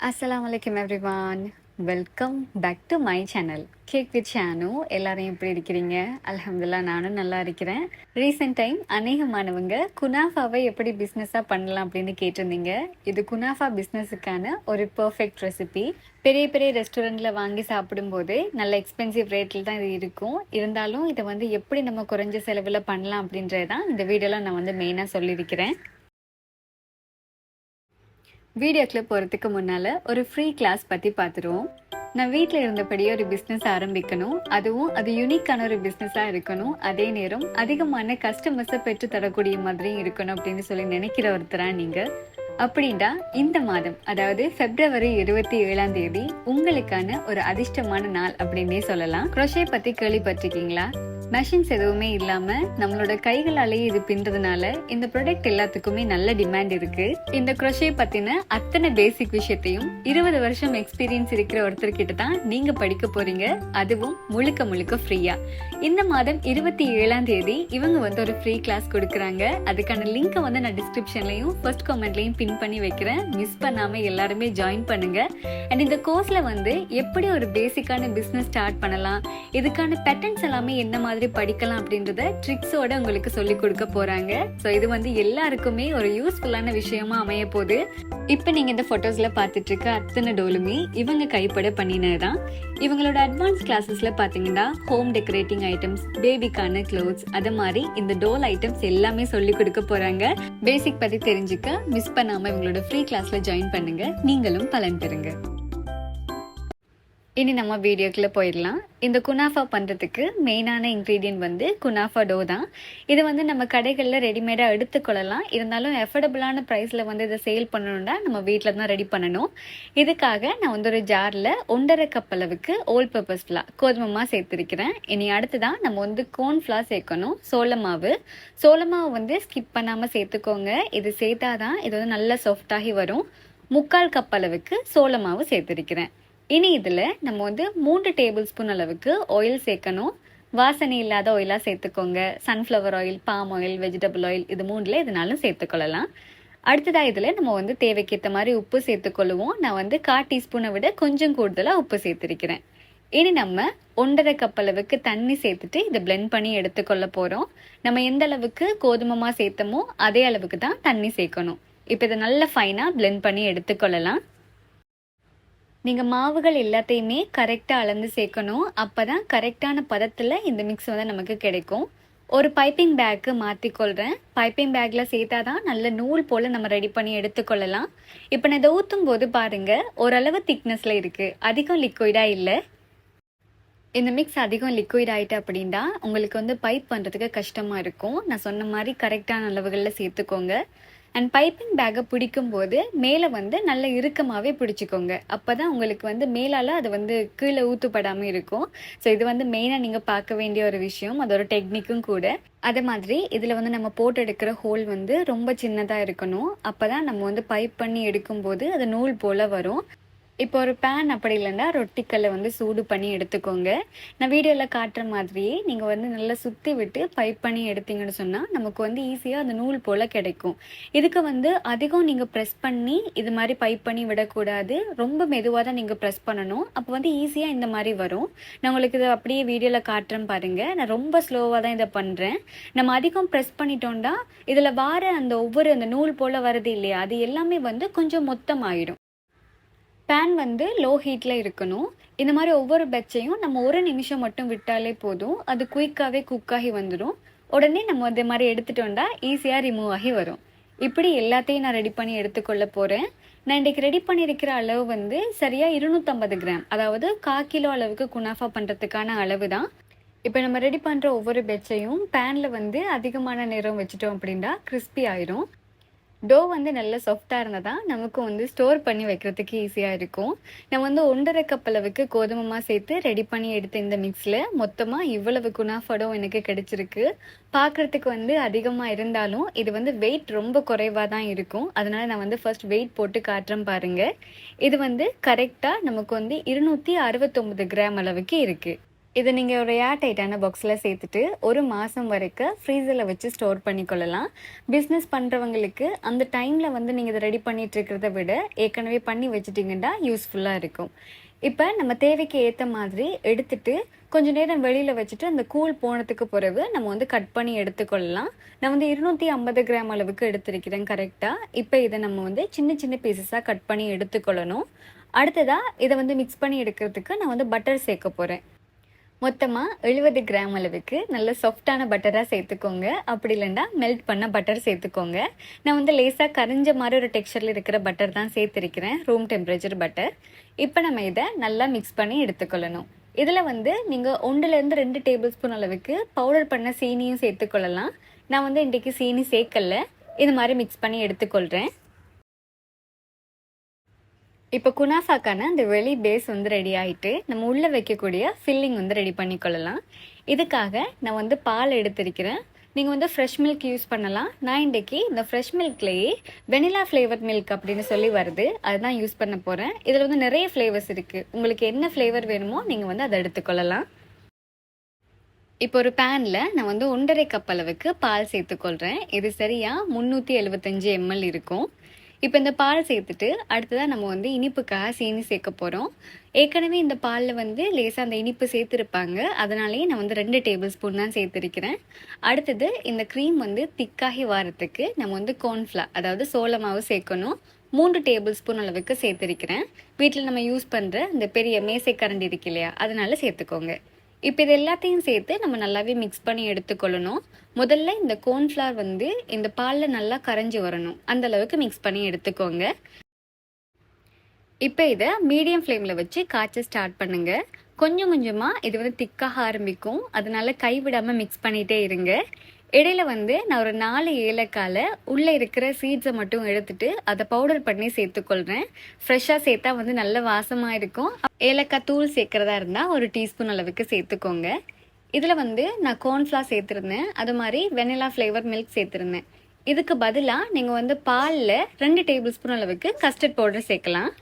அஸ்ஸலாமு everyone. Welcome back to my channel cake with Shanu. எல்லாரும் எப்படி இருக்கிறீங்க? அல்ஹம்துலில்லாஹ் நானும் நல்லா இருக்கிறேன். ரீசெண்ட் டைம் அநேகமானவங்க குனாஃபாவை எப்படி பிஸ்னஸாக பண்ணலாம் அப்படின்னு கேட்டிருந்தீங்க. இது குனாஃபா பிஸ்னஸுக்கான ஒரு பர்ஃபெக்ட் ரெசிபி. பெரிய பெரிய ரெஸ்டாரண்ட்டில் வாங்கி சாப்பிடும்போது நல்ல எக்ஸ்பென்சிவ் ரேட்டில் தான் இது இருக்கும். இருந்தாலும் இதை வந்து எப்படி நம்ம குறைஞ்ச செலவில் பண்ணலாம் அப்படின்றது தான் இந்த வீடியோவில் நான் வந்து மெயினாக சொல்லியிருக்கிறேன். வீடியோக்குள்ள போகிறதுக்கு முன்னால் ஒரு ஃப்ரீ கிளாஸ் பற்றி பார்த்துருவோம். நான் வீட்டில் இருந்தபடியே ஒரு பிஸ்னஸ் ஆரம்பிக்கணும், அதுவும் அது யூனிக்கான ஒரு பிஸ்னஸாக இருக்கணும், அதே நேரம் அதிகமான கஸ்டமர்ஸை பெற்று தரக்கூடிய மாதிரியும் இருக்கணும் அப்படின்னு சொல்லி நினைக்கிற ஒருத்தரா நீங்கள். அப்படின்டா இந்த மாதம், அதாவது February 27 உங்களுக்கான ஒரு அதிர்ஷ்டமான நாள் அப்படின்னே சொல்லலாம். குரோஷே பற்றி கேள்விப்பட்டிருக்கீங்களா? மெஷின்ஸ் எதுவுமே இல்லாம நம்மளோட கைகளாலேயே இது பின்றதுனால இந்த ப்ராடக்ட் எல்லாத்துக்குமே நல்ல டிமாண்ட் இருக்கு. இந்த குரோஷே பத்தின அத்தனை பேசிக் விஷயத்தையும் 20 வருஷம் எக்ஸ்பீரியன்ஸ் இருக்கிற ஒருத்தர்கிட்ட தான் நீங்க படிக்க போறீங்க, அதுவும் முழுக்க முழுக்க ஃப்ரீயா. இந்த மாதம் 27 இவங்க வந்து ஒரு ஃப்ரீ கிளாஸ் கொடுக்கறாங்க. அதுக்கான லிங்கை வந்து நான் டிஸ்கிரிப்ஷன்லயும் ஃபர்ஸ்ட் கமெண்ட்லயும் பின் பண்ணி வைக்கிறேன். மிஸ் பண்ணாம எல்லாருமே ஜாயின் பண்ணுங்க. அண்ட் இந்த கோர்ஸ்ல வந்து எப்படி ஒரு பேசிக்கான பிசினஸ் ஸ்டார்ட் பண்ணலாம், இதுக்கான பேட்டர்ன்ஸ் எல்லாமே என்ன மாதிரி படிக்கலாம் அப்படின்றத ட்ரிக்ஸோட உங்களுக்கு சொல்லி கொடுக்க போறாங்க. ஸோ இது வந்து எல்லாருக்குமே ஒரு யூஸ்ஃபுல்லான விஷயமா அமைய போகுது. இப்போ நீங்க இந்த போட்டோஸ்ல பார்த்துட்டு இருக்க அத்தனை டோலுமே இவங்க கைப்பட பண்ணினதுதான். இவங்களோட அட்வான்ஸ் கிளாஸஸ்ல பாத்தீங்கன்னா ஹோம் டெக்கரேட்டிங் ஐட்டம்ஸ், பேபிக்கான க்ளோத்ஸ், அது மாதிரி இந்த டோல் ஐட்டம்ஸ் எல்லாமே சொல்லி கொடுக்க போறாங்க. பேசிக் பத்தி தெரிஞ்சுக்க மிஸ் பண்ணாம இவங்களோட ஃப்ரீ கிளாஸ்ல ஜாயின் பண்ணுங்க, நீங்களும் பலன் பெறுங்க. இனி நம்ம வீடியோக்குள்ளே போயிடலாம். இந்த குனாஃபா பண்ணுறதுக்கு மெயினான இன்க்ரீடியன்ட் வந்து குனாஃபா டோ தான். இது வந்து நம்ம கடைகளில் ரெடிமேடாக எடுத்துக்கொள்ளலாம். இருந்தாலும் எஃபர்டபுளான ப்ரைஸில் வந்து இதை சேல் பண்ணணும்னா நம்ம வீட்டில் தான் ரெடி பண்ணணும். இதுக்காக நான் வந்து ஒரு ஜாரில் 1.5 கப் அளவுக்கு ஓல் பர்பஸ் ஃப்ளார் கோதுமை சேர்த்துருக்கிறேன். இனி அடுத்து தான் நம்ம வந்து கோர்ன் ஃப்ளார் சேர்க்கணும். சோளமாவு வந்து ஸ்கிப் பண்ணாமல் சேர்த்துக்கோங்க. இது சேர்த்தாதான் இது வந்து நல்லா சாஃப்டாகி வரும். 3/4 கப் அளவுக்கு சோளமாவு சேர்த்துருக்கிறேன். இனி இதில் நம்ம வந்து 3 டேபிள் ஸ்பூன் அளவுக்கு ஆயில் சேர்க்கணும். வாசனை இல்லாத ஆயிலாக சேர்த்துக்கோங்க. Sunflower oil, palm oil, vegetable oil, இது 3ல் எதுனாலும் சேர்த்துக்கொள்ளலாம். அடுத்ததாக இதில் நம்ம வந்து தேவைக்கேற்ற மாதிரி உப்பு சேர்த்துக்கொள்ளுவோம். நான் வந்து 1/4 டீஸ்பூனை விட கொஞ்சம் கூடுதலாக உப்பு சேர்த்துருக்கிறேன். இனி நம்ம 1.5 கப் அளவுக்கு தண்ணி சேர்த்துட்டு இதை பிளெண்ட் பண்ணி எடுத்துக்கொள்ள போகிறோம். நம்ம எந்த அளவுக்கு கோதுமை சேர்த்தோமோ அதே அளவுக்கு தான் தண்ணி சேர்க்கணும். இப்போ இதை நல்லா ஃபைனாக பிளெண்ட் பண்ணி எடுத்துக்கொள்ளலாம். நீங்கள் மாவுகள் எல்லாத்தையுமே கரெக்டாக அளந்து சேர்க்கணும். அப்போ தான் கரெக்டான பதத்தில் இந்த மிக்ஸ் வந்து நமக்கு கிடைக்கும். ஒரு பைப்பிங் பேக்கு மாற்றிக்கொள்கிறேன். பைப்பிங் பேக்கில் சேர்த்தா தான் நல்ல நூல் போல் நம்ம ரெடி பண்ணி எடுத்துக்கொள்ளலாம். இப்போ நான் இதை ஊற்றும் போது பாருங்கள், ஓரளவு திக்னஸில் இருக்குது, அதிகம் லிக்விடாக இல்லை. இந்த மிக்ஸ் அதிகம் லிக்விட் ஆகிட்டு அப்படின்னா உங்களுக்கு வந்து பைப் பண்ணுறதுக்கு கஷ்டமாக இருக்கும். நான் சொன்ன மாதிரி கரெக்டான அளவுகளில் சேர்த்துக்கோங்க. அண்ட் பைப்பிங் பேக்கை பிடிக்கும் போது மேலே வந்து நல்ல இறுக்கமாகவே பிடிச்சிக்கோங்க. அப்போ தான் உங்களுக்கு வந்து மேலால் அது வந்து கீழே ஊற்றுப்படாமல் இருக்கும். ஸோ இது வந்து மெயினாக நீங்கள் பார்க்க வேண்டிய ஒரு விஷயம், அது ஒரு டெக்னிக்கும் கூட. அதே மாதிரி இதில் வந்து நம்ம போட்டு எடுக்கிற ஹோல் வந்து ரொம்ப சின்னதாக இருக்கணும். அப்போ தான் நம்ம வந்து பைப் பண்ணி எடுக்கும்போது அது நூல் போல் வரும். இப்போ ஒரு பேன் அப்படி இல்லைன்னா ரொட்டிக்கல்லை வந்து சூடு பண்ணி எடுத்துக்கோங்க. நான் வீடியோவில் காட்டுற மாதிரியே நீங்கள் வந்து நல்லா சுற்றி விட்டு பைப் பண்ணி எடுத்தீங்கன்னு சொன்னால் நமக்கு வந்து ஈஸியாக அந்த நூல் போல் கிடைக்கும். இதுக்கு வந்து அதிகம் நீங்கள் ப்ரெஸ் பண்ணி இது மாதிரி பைப் பண்ணி விடக்கூடாது. ரொம்ப மெதுவாக தான் நீங்கள் ப்ரெஸ் பண்ணணும். அப்போ வந்து ஈஸியாக இந்த மாதிரி வரும். நான் உங்களுக்கு இதை அப்படியே வீடியோவில் காட்டுறேன் பாருங்கள். நான் ரொம்ப ஸ்லோவாக தான் இதை பண்ணுறேன். நம்ம அதிகம் ப்ரெஸ் பண்ணிட்டோம்னா இதில் வார அந்த ஒவ்வொரு அந்த நூல் போல் வருது இல்லையா, அது எல்லாமே வந்து கொஞ்சம் மொத்தமாயிடும். பேன் வந்து லோ ஹீட்டில் இருக்கணும். இந்த மாதிரி ஒவ்வொரு பேட்சையும் நம்ம 1 நிமிஷம் மட்டும் விட்டாலே போதும், அது குயிக்காகவே குக்காகி வந்துடும். உடனே நம்ம அதே மாதிரி எடுத்துட்டோம்னா ஈஸியாக ரிமூவ் ஆகி வரும். இப்படி எல்லாத்தையும் நான் ரெடி பண்ணி எடுத்துக்கொள்ள போகிறேன். நான் இன்றைக்கி ரெடி பண்ணியிருக்கிற அளவு வந்து சரியாக 250 கிராம், அதாவது 1/4 கிலோ அளவுக்கு குனாஃபா பண்ணுறதுக்கான அளவு தான். இப்போ நம்ம ரெடி பண்ணுற ஒவ்வொரு பேட்சையும் பேனில் வந்து அதிகமான நேரம் வச்சுட்டோம் அப்படின்னா கிறிஸ்பி ஆயிரும். டோ வந்து நல்ல சாஃப்டாக இருந்தால் தான் நமக்கு வந்து ஸ்டோர் பண்ணி வைக்கிறதுக்கு ஈஸியாக இருக்கும். நான் வந்து 1.5 கப் அளவுக்கு கோதுமை சேர்த்து ரெடி பண்ணி எடுத்த இந்த மிக்ஸில் மொத்தமாக இவ்வளவு குனாஃபா டோ எனக்கு கிடைச்சிருக்கு. பார்க்குறதுக்கு வந்து அதிகமாக இருந்தாலும் இது வந்து வெயிட் ரொம்ப குறைவாக தான் இருக்கும். அதனால் நான் வந்து ஃபர்ஸ்ட் வெயிட் போட்டு காட்டுறேன் பாருங்கள். இது வந்து கரெக்டாக நமக்கு வந்து 269 கிராம் அளவுக்கு இருக்குது. இதை நீங்கள் ஒரு ஏர் டைட்டான பாக்ஸில் சேர்த்துட்டு 1 மாதம் வரைக்கும் ஃப்ரீசரில் வச்சு ஸ்டோர் பண்ணிக்கொள்ளலாம். பிஸ்னஸ் பண்ணுறவங்களுக்கு அந்த டைமில் வந்து நீங்கள் இதை ரெடி பண்ணிட்டு இருக்கிறத விட ஏற்கனவே பண்ணி வச்சுட்டிங்கன்னா யூஸ்ஃபுல்லாக இருக்கும். இப்போ நம்ம தேவைக்கு ஏற்ற மாதிரி எடுத்துட்டு கொஞ்சம் நேரம் வெளியில் வச்சுட்டு அந்த கூழ் போனதுக்கு பிறகு நம்ம வந்து கட் பண்ணி எடுத்துக்கொள்ளலாம். நான் வந்து 250 கிராம் அளவுக்கு எடுத்திருக்கிறேன் கரெக்டாக. இப்போ இதை நம்ம வந்து சின்ன சின்ன பீசஸாக கட் பண்ணி எடுத்துக்கொள்ளணும். அடுத்ததாக இதை வந்து மிக்ஸ் பண்ணி எடுக்கிறதுக்கு நான் வந்து பட்டர் சேர்க்க போகிறேன். மொத்தமாக 70 கிராம் அளவுக்கு நல்ல சாஃப்டான பட்டராக சேர்த்துக்கோங்க. அப்படி இல்லைன்னா மெல்ட் பண்ண பட்டர் சேர்த்துக்கோங்க. நான் வந்து லேசாக கரிஞ்ச மாதிரி ஒரு டெக்ஸ்சரில் இருக்கிற பட்டர் தான் சேர்த்துருக்கிறேன், ரூம் டெம்பரேச்சர் பட்டர். இப்போ நம்ம இதை நல்லா மிக்ஸ் பண்ணி எடுத்துக்கொள்ளணும். இதில் வந்து நீங்கள் 1-2 டேபிள் ஸ்பூன் அளவுக்கு பவுடர் பண்ண சீனியும் சேர்த்துக்கொள்ளலாம். நான் வந்து இன்றைக்கி சீனி சேர்க்கல, இது மாதிரி மிக்ஸ் பண்ணி எடுத்துக்கொள்கிறேன். இப்போ குனாஃபாக்கான அந்த வெளி பேஸ் வந்து ரெடி ஆகிட்டு நம்ம உள்ளே வைக்கக்கூடிய ஃபில்லிங் வந்து ரெடி பண்ணிக்கொள்ளலாம். இதுக்காக நான் வந்து பால் எடுத்திருக்கிறேன். நீங்கள் வந்து ஃப்ரெஷ் மில்க் யூஸ் பண்ணலாம். நான் இன்றைக்கி இந்த ஃப்ரெஷ் மில்க்லேயே வெனிலா ஃப்ளேவர் மில்க் அப்படின்னு சொல்லி வருது, அதுதான் யூஸ் பண்ண போகிறேன். இதில் வந்து நிறைய ஃப்ளேவர்ஸ் இருக்குது. உங்களுக்கு என்ன ஃப்ளேவர் வேணுமோ நீங்கள் வந்து அதை எடுத்துக்கொள்ளலாம். இப்போ ஒரு பேனில் நான் வந்து 1.5 கப் அளவுக்கு பால் சேர்த்துக்கொள்கிறேன். இது சரியாக 375 ml இருக்கும். இப்போ இந்த பால் சேர்த்துட்டு அடுத்ததாக நம்ம வந்து இனிப்புக்காக சீனி சேர்க்க போகிறோம். ஏற்கனவே இந்த பாலில் வந்து லேசாக அந்த இனிப்பு சேர்த்துருப்பாங்க, அதனாலேயே நான் வந்து 2 டேபிள் ஸ்பூன் தான் சேர்த்துருக்கிறேன். அடுத்தது இந்த க்ரீம் வந்து திக்காகி வரத்துக்கு நம்ம வந்து கார்ன்ஃப்ளவர், அதாவது சோள மாவு சேர்க்கணும். 3 டேபிள் ஸ்பூன் அளவுக்கு சேர்த்துருக்கிறேன். வீட்டில் நம்ம யூஸ் பண்ணுற இந்த பெரிய மேசை கரண்டி இருக்கு இல்லையா, அதனால சேர்த்துக்கோங்க. இப்போ இது எல்லாத்தையும் சேர்த்து நம்ம நல்லாவே மிக்ஸ் பண்ணி எடுத்துக்கொள்ளணும். முதல்ல இந்த கார்ன்ஃப்ளவர் வந்து இந்த பாலில் நல்லா கரைஞ்சி வரணும், அந்த அளவுக்கு மிக்ஸ் பண்ணி எடுத்துக்கோங்க. இப்போ இதை மீடியம் ஃப்ளேமில் வச்சு காய்ச்ச ஸ்டார்ட் பண்ணுங்க. கொஞ்சம் கொஞ்சமாக இது வந்து திக்காக ஆரம்பிக்கும், அதனால கைவிடாமல் மிக்ஸ் பண்ணிகிட்டே இருங்க. இடையில வந்து நான் ஒரு 4 ஏலக்காயில் உள்ளே இருக்கிற சீட்ஸை மட்டும் எடுத்துட்டு அதை பவுடர் பண்ணி சேர்த்துக்கொள்கிறேன். ஃப்ரெஷ்ஷாக சேர்த்தா வந்து நல்ல வாசமாக இருக்கும். ஏலக்காய் தூள் சேர்க்குறதா இருந்தால் 1 டீஸ்பூன் அளவுக்கு சேர்த்துக்கோங்க. இதில் வந்து நான் கார்ன்ஃப்ளவர் சேர்த்துருந்தேன், அது மாதிரி வெனிலா ஃப்ளேவர் மில்க் சேர்த்துருந்தேன். இதுக்கு பதிலாக நீங்கள் வந்து பாலில் 2 டேபிள் ஸ்பூன் அளவுக்கு கஸ்டர்ட் பவுடர் சேர்க்கலாம்.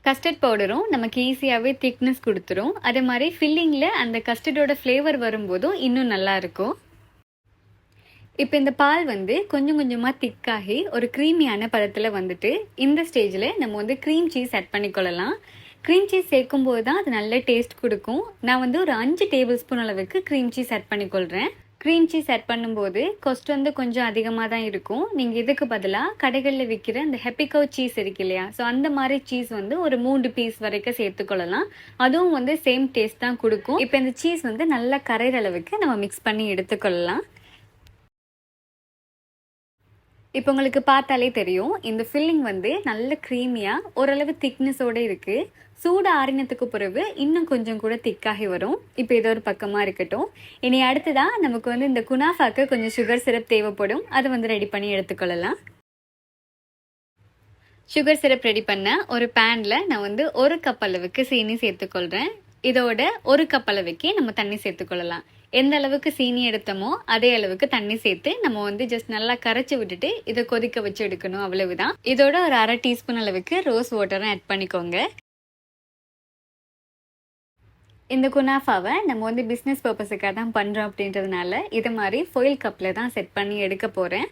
கஸ்டர்ட் பவுடரும் நமக்கு ஈஸியாகவே திக்னஸ் கொடுத்துரும். அதே மாதிரி ஃபில்லிங்கில் அந்த கஸ்டர்டோட ஃப்ளேவர் வரும்போதும் இன்னும் நல்லாயிருக்கும். இப்போ இந்த பால் வந்து கொஞ்சம் கொஞ்சமாக திக்காகி ஒரு க்ரீமியான பதத்தில் வந்துட்டு இந்த ஸ்டேஜில் நம்ம வந்து க்ரீம் சீஸ் ஆட் பண்ணிக்கொள்ளலாம். க்ரீம் சீஸ் சேர்க்கும்போது தான் அது நல்ல டேஸ்ட் கொடுக்கும். நான் வந்து ஒரு 5 டேபிள் ஸ்பூன் அளவுக்கு க்ரீம் சீஸ் ஆட் பண்ணிக்கொள்கிறேன். க்ரீம் சீஸ் ஆட் பண்ணும்போது காஸ்ட் வந்து கொஞ்சம் அதிகமாக தான் இருக்கும். நீங்கள் இதுக்கு பதிலாக கடைகளில் விற்கிற அந்த ஹெப்பிகோ சீஸ் இருக்கு இல்லையா, ஸோ அந்த மாதிரி சீஸ் வந்து ஒரு 3 பீஸ் வரைக்கும் சேர்த்துக்கொள்ளலாம். அதுவும் வந்து சேம் டேஸ்ட் தான் கொடுக்கும். இப்போ இந்த சீஸ் வந்து நல்லா கரைகிற அளவுக்கு நம்ம மிக்ஸ் பண்ணி எடுத்துக்கொள்ளலாம். இப்போ உங்களுக்கு பார்த்தாலே தெரியும், இந்த ஃபில்லிங் வந்து நல்ல க்ரீமியாக ஓரளவு திக்னஸோடு இருக்குது. சூடு ஆறினத்துக்கு பிறகு இன்னும் கொஞ்சம் கூட திக்காகி வரும். இப்போ இது ஒரு பக்கமாக இருக்கட்டும். இனி அடுத்ததாக நமக்கு வந்து இந்த குனாஃபாக்கு கொஞ்சம் சுகர் சிரப் தேவைப்படும், அதை வந்து ரெடி பண்ணி எடுத்துக்கொள்ளலாம். சுகர் சிரப் ரெடி பண்ண ஒரு பேனில் நான் வந்து 1 கப் அளவுக்கு சீனி சேர்த்துக்கொள்கிறேன். இதோட 1 கப் அளவுக்கு நம்ம தண்ணி சேர்த்துக்கொள்ளலாம். எந்த அளவுக்கு சீனி எடுத்தோமோ அதே அளவுக்கு தண்ணி சேர்த்து நம்ம வந்து ஜஸ்ட் நல்லா கரைச்சி விட்டுட்டு இதை கொதிக்க வச்சு எடுக்கணும், அவ்வளவுதான். இதோட ஒரு 1/2 டீஸ்பூன் அளவுக்கு ரோஸ் வாட்டரும் ஆட் பண்ணிக்கோங்க. இந்த குனாஃபாவை நம்ம வந்து பிஸ்னஸ் பர்பஸுக்காக தான் பண்ணுறோம் அப்படின்றதுனால இது மாதிரி ஃபொயில் கப்பில் தான் செட் பண்ணி எடுக்க போகிறேன்.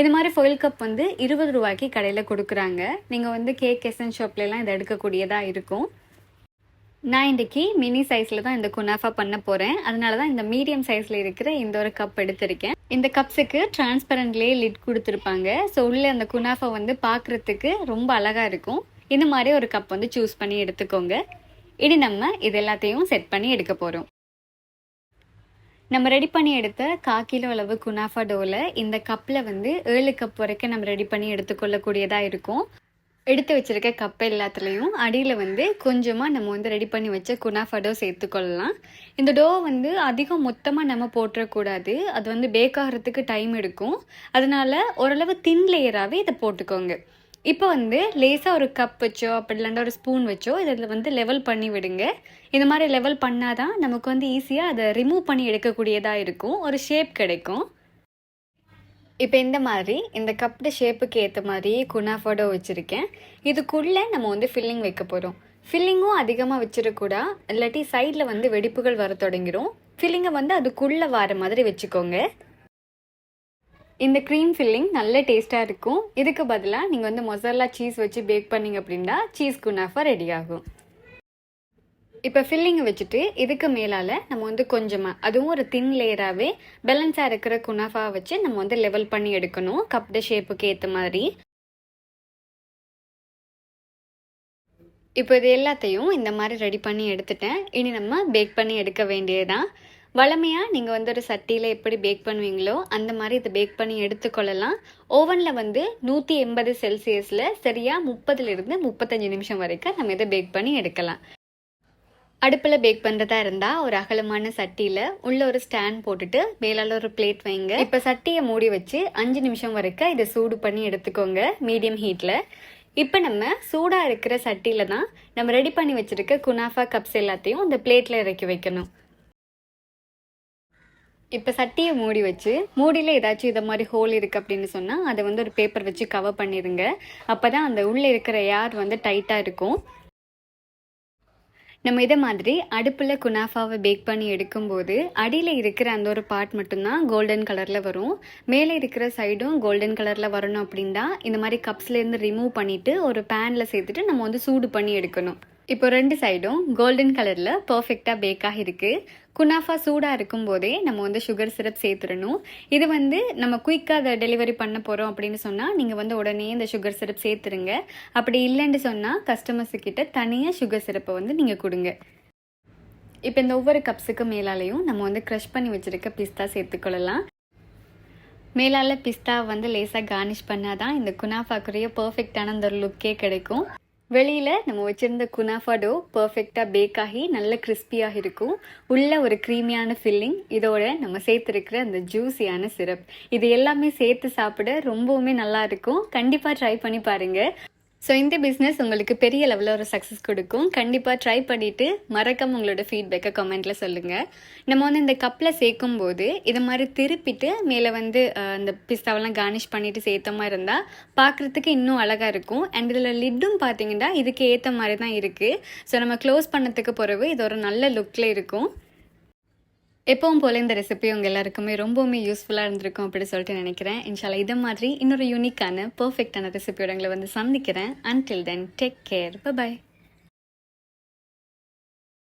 இது மாதிரி ஃபொயில் கப் வந்து 20 ரூபாய்க்கு கடையில் கொடுக்குறாங்க. நீங்கள் வந்து கேக் எசன் ஷாப்லலாம் இதை எடுக்கக்கூடியதாக இருக்கும். நான் இன்றைக்கி மினி சைஸில் தான் இந்த குனாஃபா பண்ண போகிறேன், அதனால தான் இந்த மீடியம் சைஸில் இருக்கிற இந்த ஒரு கப் எடுத்திருக்கேன். இந்த கப்ஸுக்கு டிரான்ஸ்பரண்ட்லேயே லிட் கொடுத்துருப்பாங்க. ஸோ உள்ளே அந்த குனாஃபா வந்து பார்க்குறதுக்கு ரொம்ப அழகாக இருக்கும். இந்த மாதிரி ஒரு கப் வந்து சூஸ் பண்ணி எடுத்துக்கோங்க. இனி நம்ம இது எல்லாத்தையும் செட் பண்ணி எடுக்க போகிறோம். நம்ம ரெடி பண்ணி எடுத்த 1/4 கிலோ அளவு குனாஃபா டோவில் இந்த கப்பில் வந்து 7 கப் வரைக்கும் நம்ம ரெடி பண்ணி எடுத்துக்கொள்ளக்கூடியதாக இருக்கும். எடுத்து வச்சுருக்க கப் எல்லாத்துலேயும் அடியில் வந்து கொஞ்சமாக நம்ம வந்து ரெடி பண்ணி வச்ச குனாஃபா டோ சேர்த்துக்கொள்ளலாம். இந்த டோ வந்து அதிகம் மொத்தமாக நம்ம போட்டுறக்கூடாது, அது வந்து பேக் ஆகிறதுக்கு டைம் எடுக்கும். அதனால் ஓரளவு தின் லேயராகவே இதை போட்டுக்கோங்க. இப்போ வந்து லேசாக ஒரு கப் வச்சோ அப்படி இல்லைன்னா ஒரு ஸ்பூன் வச்சோ இதில் வந்து லெவல் பண்ணி விடுங்க. இந்த மாதிரி லெவல் பண்ணால் தான் நமக்கு வந்து ஈஸியாக அதை ரிமூவ் பண்ணி எடுக்கக்கூடியதாக இருக்கும், ஒரு ஷேப் கிடைக்கும். இப்போ இந்த மாதிரி இந்த கப்போட ஷேப்புக்கு ஏற்ற மாதிரியே குனாஃபா டோ வச்சுருக்கேன். இதுக்குள்ளே நம்ம வந்து ஃபில்லிங் வைக்க போகிறோம். ஃபில்லிங்கும் அதிகமாக வச்சிடக்கூடா, இல்லாட்டி சைடில் வந்து வெடிப்புகள் வர தொடங்கிடும். ஃபில்லிங்கை வந்து அதுக்குள்ளே வர மாதிரி வச்சுக்கோங்க. இந்த க்ரீம் ஃபில்லிங் நல்ல டேஸ்ட்டாக இருக்கும். இதுக்கு பதிலாக நீங்கள் வந்து மொசரல்லா சீஸ் வச்சு பேக் பண்ணிங்க அப்படின்னா சீஸ் குனாஃபா ரெடி ஆகும். இப்போ ஃபில்லிங்கை வச்சுட்டு இதுக்கு மேலால் நம்ம வந்து கொஞ்சமாக, அதுவும் ஒரு தின் லேயராகவே பேலன்ஸாக இருக்கிற குனாஃபாவை வச்சு நம்ம வந்து லெவல் பண்ணி எடுக்கணும், கப்ட ஷேப்புக்கு ஏற்ற மாதிரி. இப்போ இது எல்லாத்தையும் இந்த மாதிரி ரெடி பண்ணி எடுத்துட்டேன். இனி நம்ம பேக் பண்ணி எடுக்க வேண்டியதுதான். வழமையாக நீங்கள் வந்து ஒரு சட்டியில் எப்படி பேக் பண்ணுவீங்களோ அந்த மாதிரி இதை பேக் பண்ணி எடுத்துக்கொள்ளலாம். ஓவனில் வந்து 180 செல்சியஸில் சரியாக 30லிருந்து 35 நிமிஷம் வரைக்கும் நம்ம இதை பேக் பண்ணி எடுக்கலாம். அடுப்பில் பேக் பண்ணுறதா இருந்தால் ஒரு அகலமான சட்டியில் உள்ள ஒரு ஸ்டாண்ட் போட்டுட்டு மேலால் ஒரு பிளேட் வைங்க. இப்போ சட்டியை மூடி வச்சு 5 நிமிஷம் வரைக்கும் இதை சூடு பண்ணி எடுத்துக்கோங்க மீடியம் ஹீட்டில். இப்போ நம்ம சூடாக இருக்கிற சட்டியில் தான் நம்ம ரெடி பண்ணி வச்சுருக்க குனாஃபா கப்ஸ் எல்லாத்தையும் இந்த பிளேட்டில் இறக்கி வைக்கணும். இப்போ சட்டியை மூடி வச்சு, மூடியில் ஏதாச்சும் இதை மாதிரி ஹோல் இருக்குது அப்படின்னு சொன்னால் அதை வந்து ஒரு பேப்பர் வச்சு கவர் பண்ணிடுங்க. அப்போ தான் அந்த உள்ளே இருக்கிற ஏர் வந்து டைட்டாக இருக்கும். நம்ம இதை மாதிரி அடுப்பில் குனாஃபாவை பேக் பண்ணி எடுக்கும்போது அடியில் இருக்கிற அந்த ஒரு பார்ட் மட்டும்தான் கோல்டன் கலரில் வரும். மேலே இருக்கிற சைடும் கோல்டன் கலரில் வரணும் அப்படின்னா இந்த மாதிரி கப்ஸ்லேருந்து ரிமூவ் பண்ணிவிட்டு ஒரு பேனில் சேர்த்துட்டு நம்ம வந்து சூடு பண்ணி எடுக்கணும். இப்போ 2 சைடும் கோல்டன் கலரில் பர்ஃபெக்டாக பேக் ஆகிருக்கு. குனாஃபா சூடாக இருக்கும் போதே நம்ம வந்து சுகர் சிரப் சேர்த்துடணும். இது வந்து நம்ம குயிக்காக அதை டெலிவரி பண்ண போகிறோம் அப்படின்னு சொன்னால் நீங்கள் வந்து உடனே இந்த சுகர் சிரப் சேர்த்துருங்க. அப்படி இல்லைன்னு சொன்னால் கஸ்டமர்ஸுக்கிட்ட தனியாக சுகர் சிரப்பை வந்து நீங்கள் கொடுங்க. இப்போ இந்த ஒவ்வொரு கப்ஸுக்கு மேலாலையும் நம்ம வந்து க்ரஷ் பண்ணி வச்சுருக்க பிஸ்தா சேர்த்துக்கொள்ளலாம். மேலால் பிஸ்தா வந்து லேசாக கார்னிஷ் பண்ணால் தான் இந்த குனாஃபாக்குரிய பர்ஃபெக்டான அந்த லுக்கே கிடைக்கும். வெளியில் நம்ம வச்சுருந்த குனாஃபா டோ பர்ஃபெக்டாக பேக் ஆகி நல்ல கிறிஸ்பியாக இருக்கும். உள்ள ஒரு க்ரீமியான ஃபில்லிங், இதோட நம்ம சேர்த்துருக்கிற அந்த ஜூஸியான சிரப், இது எல்லாமே சேர்த்து சாப்பிட ரொம்பவுமே நல்லா இருக்கும். கண்டிப்பாக ட்ரை பண்ணி பாருங்கள். ஸோ இந்த பிஸ்னஸ் உங்களுக்கு பெரிய லெவலில் ஒரு சக்ஸஸ் கொடுக்கும். கண்டிப்பாக ட்ரை பண்ணிவிட்டு மறக்காம உங்களோட ஃபீட்பேக்கை கமெண்ட்டில் சொல்லுங்கள். நம்ம வந்து இந்த கப்பில் சேர்க்கும் போது இதை மாதிரி திருப்பிட்டு மேலே வந்து இந்த பிஸ்தாவெல்லாம் கார்னிஷ் பண்ணிவிட்டு சேர்த்த மாதிரி இருந்தால் பார்க்குறதுக்கு இன்னும் அழகாக இருக்கும். அண்ட் இதில் லிட்டும் பார்த்தீங்கன்னா இதுக்கு ஏற்ற மாதிரி தான் இருக்குது. ஸோ நம்ம க்ளோஸ் பண்ணதுக்கு பிறகு இது ஒரு நல்ல லுக்கில் இருக்கும். எப்பவும் போல் இந்த ரெசிபி உங்கள் எல்லாருக்குமே ரொம்பவுமே யூஸ்ஃபுல்லாக இருந்திருக்கும் அப்படின்னு சொல்லிட்டு நினைக்கிறேன். இன்ஷால்லா இதை மாதிரி இன்னொரு யூனிக்கான பர்ஃபெக்டான ரெசிபியோட உங்களை வந்து சந்திக்கிறேன். Until then take care, by.